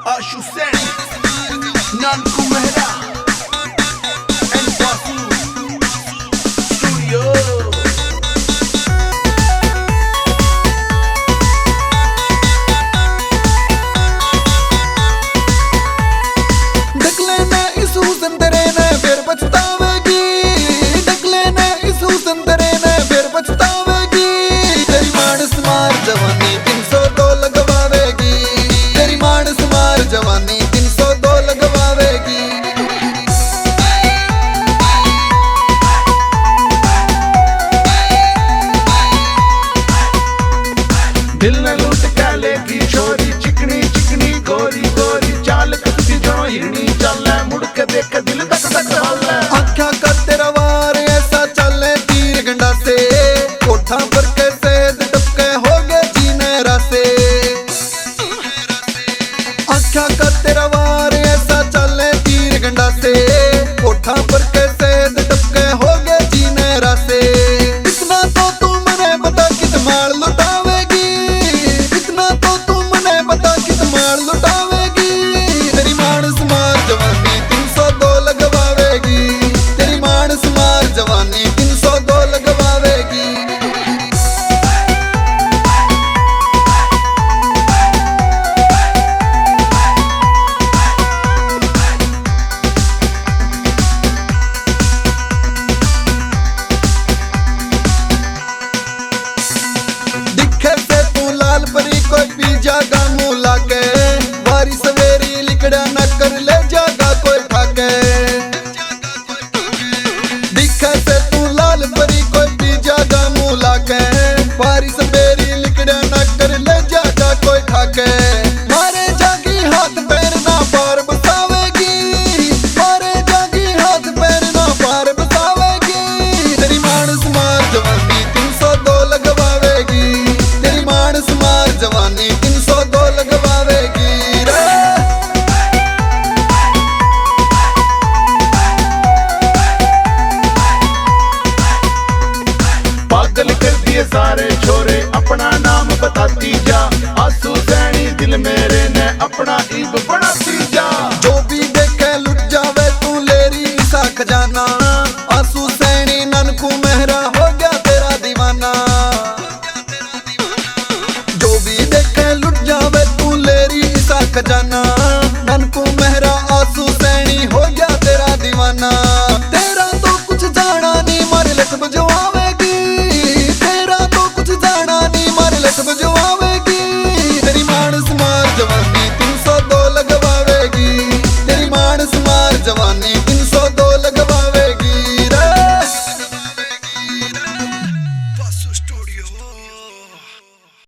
Ashu Seni, Nanku Mehra, and Basu Studio. ढक लेना इस हुस्न तेरे ने फिर पछतावेगी, ढक लेना इस हुस्न तेरे ने फिर पछतावेगी। तेरी मानस मार जवानी 302 लगवावेगी, तेरी मानस मार जवानी 302 लगवावेगी। दिल न लूट के लेगी छोरी, चिकनी चिकनी गोरी गोरी चाल कत्ती जो हिरनी चले, मुड़ के देख दिल धक धक हल्ले। आँखा का तेरा वार ऐसा चले तीर गंडा से, कोठा पर के सेद टपके हो गए जीने रासे। आँखा का तेरा वार ऐसा चले तीर गंडा से, कोठा पर के सेद टपके हो गए जीने रासे। इतना तो तू मने बता कित मार लुटावेगी, इतना तो तू मने बता कित मार लुटावेगी। तेरी मानस मार जवानी 302 लगवावेगी, तेरी मानस मार जवानी 302 लगवावेगी। दिखे से तू लाल परी कोई पी जागा मुँह लाके, वारी सवेरी लिकड़ा न कर ले जागा कोई ठाके। दिखे से तू लाल परी कोई पी जागा मुँह लाके, वारी सवेरी लिकड़ा न कर ले जागा कोई ठाके। मारे जागी हाथ पैर ना पार बसावेगी, मारे जागी हाथ पैर ना पार बसावेगी। तेरी मानस मार जवानी 302 लगवावेगी, तेरी मानस मार जवानी 302 लगवावेगी रे। पागल कर दिए सारे छोरे, अपना नाम बताती जा। आंसू सैनी दिल मेरे ने अपना ईब बढ़ाती जा। जो भी देखे लुट जावे तू लेरी सा खजाना, आंसू सैनी ननकू मेहरा हो गया तेरा दीवाना। जो भी देखे लुट जावे तू लेरी सा खजाना,